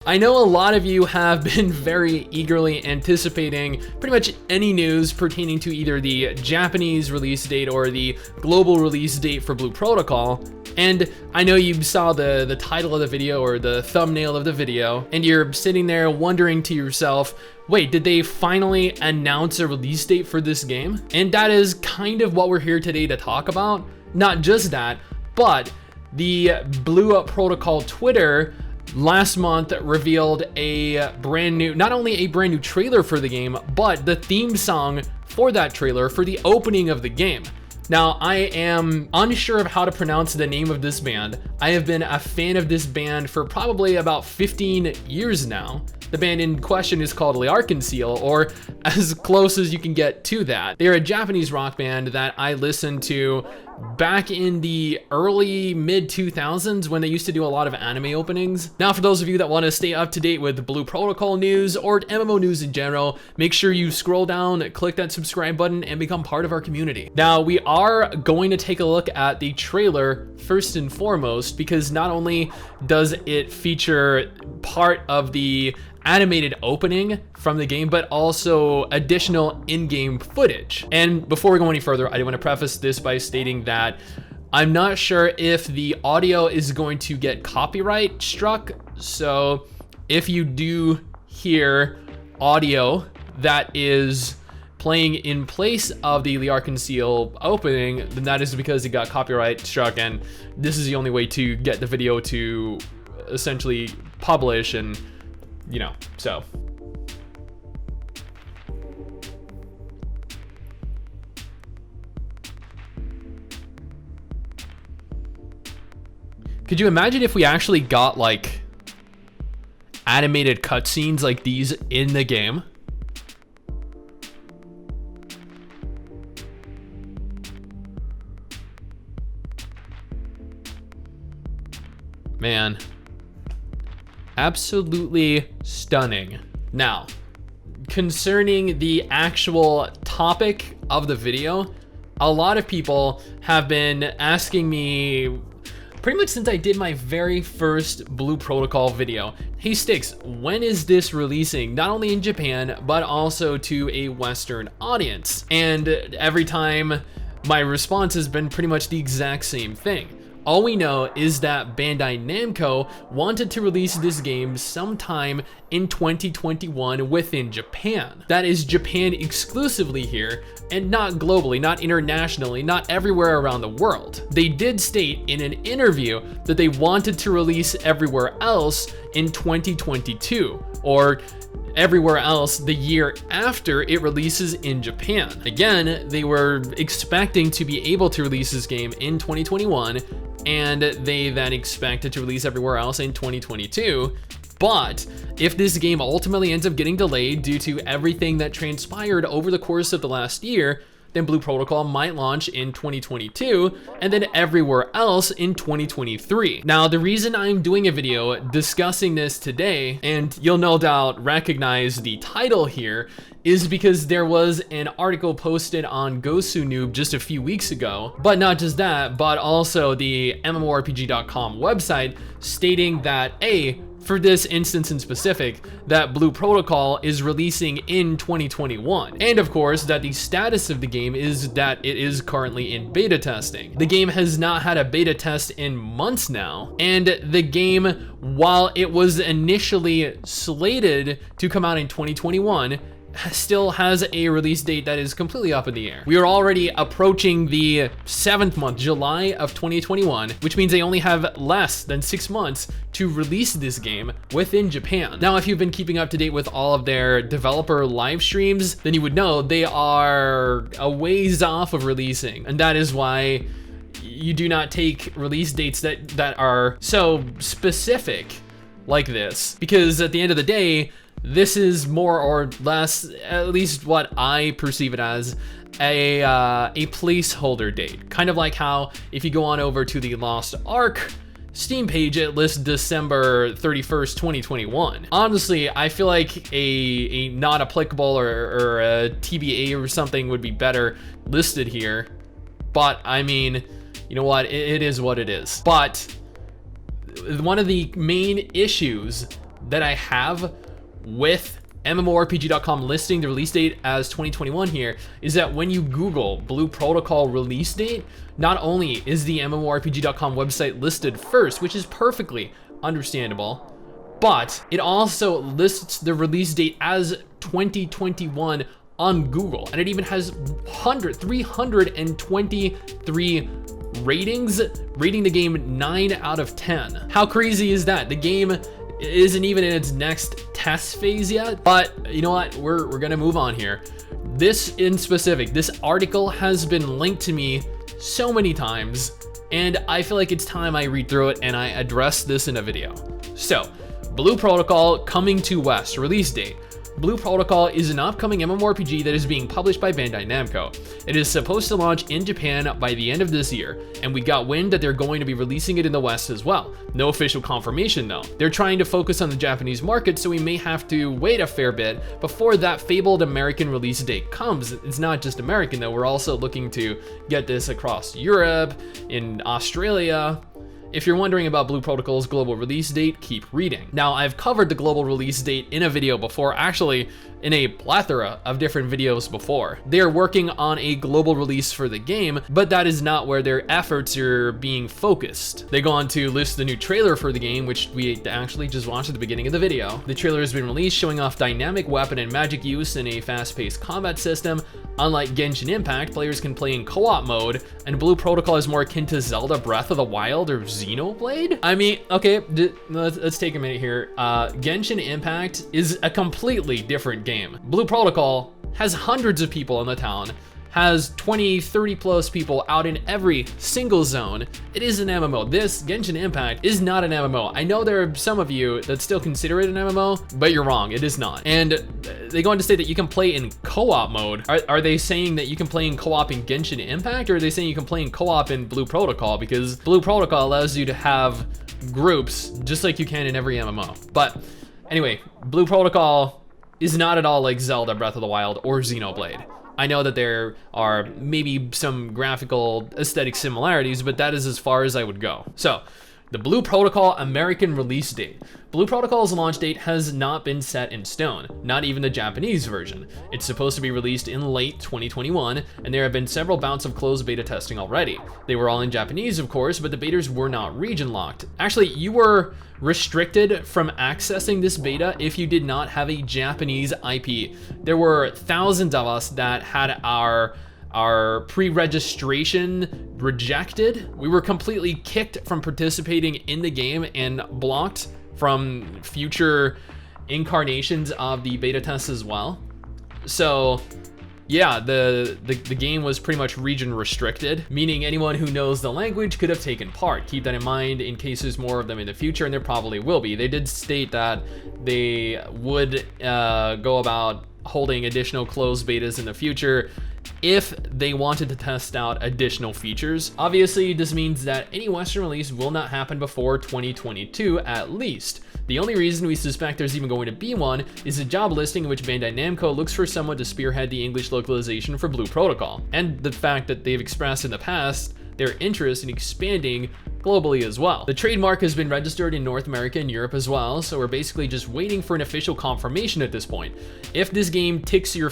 I know a lot of you have been very eagerly anticipating pretty much any news pertaining to either the Japanese release date or the global release date for Blue Protocol. And I know you saw the title of the video or the thumbnail of the video, and you're sitting there wondering to yourself, wait, did they finally announce a release date for this game? And that is kind of what we're here today to talk about. Not just that, but the Blue Protocol Twitter last month revealed a brand new, not only a brand new trailer for the game, but the theme song for that trailer for the opening of the game. Now, I am unsure of how to pronounce the name of this band. I have been a fan of this band for probably about 15 years now. The band in question is called L'Arc-en-Ciel, or as close as you can get to that. They're a Japanese rock band that I listened to back in the early mid-2000s when they used to do a lot of anime openings. Now, for those of you that want to stay up to date with Blue Protocol news or MMO news in general, make sure you scroll down, click that subscribe button, and become part of our community. Now, we are going to take a look at the trailer first and foremost, because not only does it feature part of the animated opening from the game, but also additional in-game footage. And before we go any further, I do want to preface this by stating that I'm not sure if the audio is going to get copyright struck. So if you do hear audio that is playing in place of the L'Arc-en-Ciel opening, then that is because it got copyright struck, and this is the only way to get the video to essentially publish, and you know, so. Could you imagine if we actually got like animated cutscenes like these in the game? Man. Absolutely stunning. Now, concerning the actual topic of the video, a lot of people have been asking me pretty much since I did my very first Blue Protocol video, hey STIX, when is this releasing? Not only in Japan, but also to a Western audience. And every time my response has been pretty much the exact same thing. All we know is that Bandai Namco wanted to release this game sometime in 2021 within Japan. That is Japan exclusively here, and not globally, not internationally, not everywhere around the world. They did state in an interview that they wanted to release everywhere else in 2022, or everywhere else the year after it releases in Japan. Again, they were expecting to be able to release this game in 2021, and they then expected to release everywhere else in 2022. But if this game ultimately ends up getting delayed due to everything that transpired over the course of the last year, then Blue Protocol might launch in 2022, and then everywhere else in 2023. Now, the reason I'm doing a video discussing this today, and you'll no doubt recognize the title here, is because there was an article posted on Gosu Noob just a few weeks ago, but not just that, but also the MMORPG.com website stating that for this instance in specific, that Blue Protocol is releasing in 2021. And of course, that the status of the game is that it is currently in beta testing. The game has not had a beta test in months now, and the game, while it was initially slated to come out in 2021, still has a release date that is completely up in the air. We are already approaching the 7th month, July of 2021, which means they only have less than 6 months to release this game within Japan. Now, if you've been keeping up to date with all of their developer live streams, then you would know they are a ways off of releasing, and that is why you do not take release dates that are so specific like this, because at the end of the day, this is more or less, at least what I perceive it as, a placeholder date. Kind of like how if you go on over to the Lost Ark Steam page, it lists December 31st, 2021. Honestly, I feel like a not applicable or a TBA or something would be better listed here. But I mean, you know what? It is what it is. But one of the main issues that I have with MMORPG.com listing the release date as 2021 here is that when you Google Blue Protocol release date, not only is the MMORPG.com website listed first, which is perfectly understandable, but it also lists the release date as 2021 on Google, and it even has 323 ratings, rating the game 9 out of 10. How crazy is that? The game isn't even in its next test phase yet, but you know what? We're gonna move on here. This in specific, this article has been linked to me so many times, and I feel like it's time I read through it and I address this in a video. So, Blue Protocol coming to West, release date. Blue Protocol is an upcoming MMORPG that is being published by Bandai Namco. It is supposed to launch in Japan by the end of this year, and we got wind that they're going to be releasing it in the West as well. No official confirmation though. They're trying to focus on the Japanese market, so we may have to wait a fair bit before that fabled American release date comes. It's not just American though, we're also looking to get this across Europe, in Australia. If you're wondering about Blue Protocol's global release date, keep reading. Now, I've covered the global release date in a video before, actually in a plethora of different videos before. They're working on a global release for the game, but that is not where their efforts are being focused. They go on to list the new trailer for the game, which we actually just watched at the beginning of the video. The trailer has been released, showing off dynamic weapon and magic use in a fast-paced combat system. Unlike Genshin Impact, players can play in co-op mode, and Blue Protocol is more akin to Zelda Breath of the Wild or Xenoblade? I mean, okay, let's take a minute here. Genshin Impact is a completely different game. Blue Protocol has hundreds of people in the town, has 20, 30 plus people out in every single zone. It is an MMO. This Genshin Impact is not an MMO. I know there are some of you that still consider it an MMO, but you're wrong, it is not. And they go on to say that you can play in co-op mode. Are they saying that you can play in co-op in Genshin Impact, or are they saying you can play in co-op in Blue Protocol? Because Blue Protocol allows you to have groups just like you can in every MMO. But anyway, Blue Protocol is not at all like Zelda Breath of the Wild or Xenoblade. I know that there are maybe some graphical aesthetic similarities, but that is as far as I would go. So, the Blue Protocol American release date. Blue Protocol's launch date has not been set in stone, not even the Japanese version. It's supposed to be released in late 2021, and there have been several bouts of closed beta testing already. They were all in Japanese, of course, but the betas were not region locked. Actually, you were restricted from accessing this beta if you did not have a Japanese IP. There were thousands of us that had our pre-registration rejected. We were completely kicked from participating in the game and blocked from future incarnations of the beta tests as well. So yeah, the game was pretty much region restricted, meaning anyone who knows the language could have taken part. Keep that in mind in case there's more of them in the future, and there probably will be. They did state that they would go about holding additional closed betas in the future if they wanted to test out additional features. Obviously, this means that any Western release will not happen before 2022 at least. The only reason we suspect there's even going to be one is a job listing in which Bandai Namco looks for someone to spearhead the English localization for Blue Protocol, and the fact that they've expressed in the past their interest in expanding globally as well. The trademark has been registered in North America and Europe as well, so we're basically just waiting for an official confirmation at this point. If this game tickles your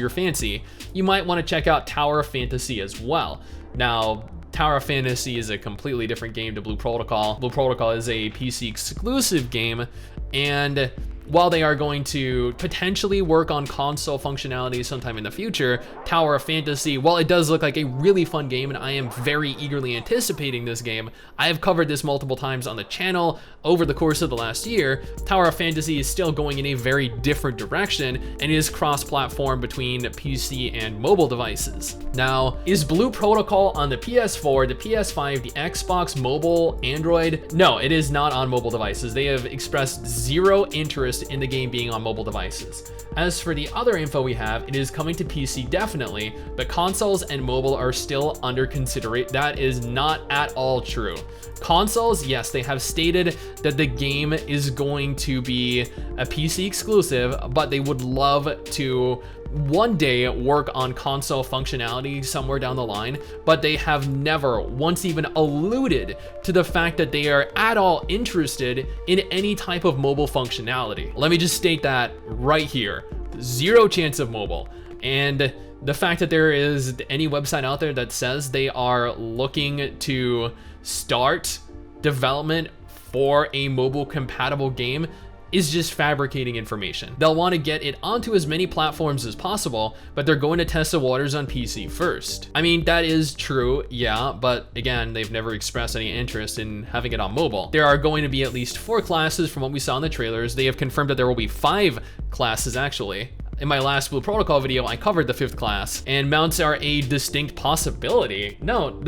fancy, you might want to check out Tower of Fantasy as well. Now, Tower of Fantasy is a completely different game to Blue Protocol. Blue Protocol is a PC exclusive game, and while they are going to potentially work on console functionality sometime in the future, Tower of Fantasy, while it does look like a really fun game and I am very eagerly anticipating this game, I have covered this multiple times on the channel over the course of the last year, Tower of Fantasy is still going in a very different direction and is cross-platform between PC and mobile devices. Now, is Blue Protocol on the PS4, the PS5, the Xbox, mobile, Android? No, it is not on mobile devices. They have expressed zero interest in the game being on mobile devices. As for the other info we have, it is coming to PC definitely, but consoles and mobile are still under consideration. That is not at all true. Consoles, yes, they have stated that the game is going to be a PC exclusive, but they would love to one day work on console functionality somewhere down the line, but they have never once even alluded to the fact that they are at all interested in any type of mobile functionality. Let me just state that right here. Zero chance of mobile. And the fact that there is any website out there that says they are looking to start development for a mobile compatible game is just fabricating information. They'll want to get it onto as many platforms as possible, but they're going to test the waters on PC first. I mean, that is true, yeah, but again, they've never expressed any interest in having it on mobile. There are going to be at least 4 classes from what we saw in the trailers. They have confirmed that there will be 5 classes actually. In my last Blue Protocol video, I covered the 5th class, and mounts are a distinct possibility. No.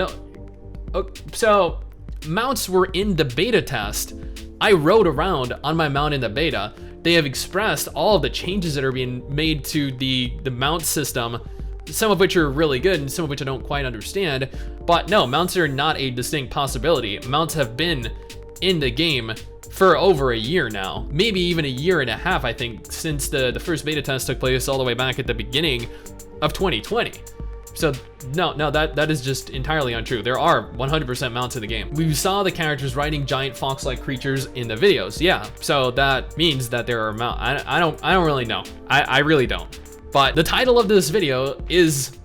So mounts were in the beta test. I rode around on my mount in the beta. They have expressed all of the changes that are being made to the mount system, some of which are really good and some of which I don't quite understand. But no, mounts are not a distinct possibility. Mounts have been in the game for over a year now, maybe even a year and a half, I think, since the first beta test took place all the way back at the beginning of 2020. So no, that is just entirely untrue. There are 100% mounts in the game. We saw the characters riding giant fox-like creatures in the videos. Yeah, so that means that there are mounts. I don't really know. I really don't. But the title of this video is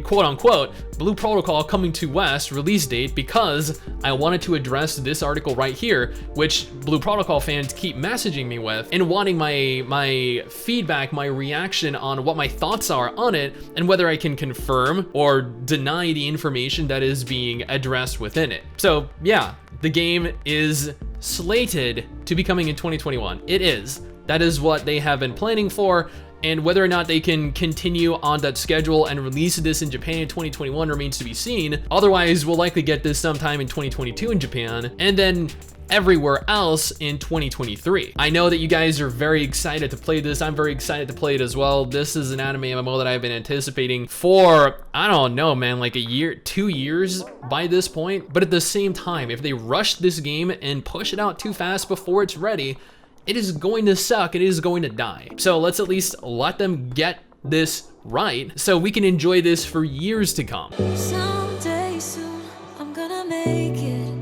quote unquote Blue Protocol coming to West release date, because I wanted to address this article right here, which Blue Protocol fans keep messaging me with and wanting my feedback, my reaction on what my thoughts are on it and whether I can confirm or deny the information that is being addressed within it. So yeah, the game is slated to be coming in 2021. It is. That is what they have been planning for. And whether or not they can continue on that schedule and release this in Japan in 2021 remains to be seen. Otherwise, we'll likely get this sometime in 2022 in Japan, and then everywhere else in 2023. I know that you guys are very excited to play this. I'm very excited to play it as well. This is an anime MMO that I've been anticipating for, I don't know, man, like a year, 2 years by this point. But at the same time, if they rush this game and push it out too fast before it's ready, it is going to suck, it is going to die. So let's at least let them get this right so we can enjoy this for years to come. Someday soon, I'm gonna make it.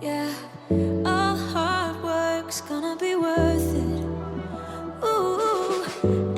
Yeah, all hard work's gonna be worth it. Ooh,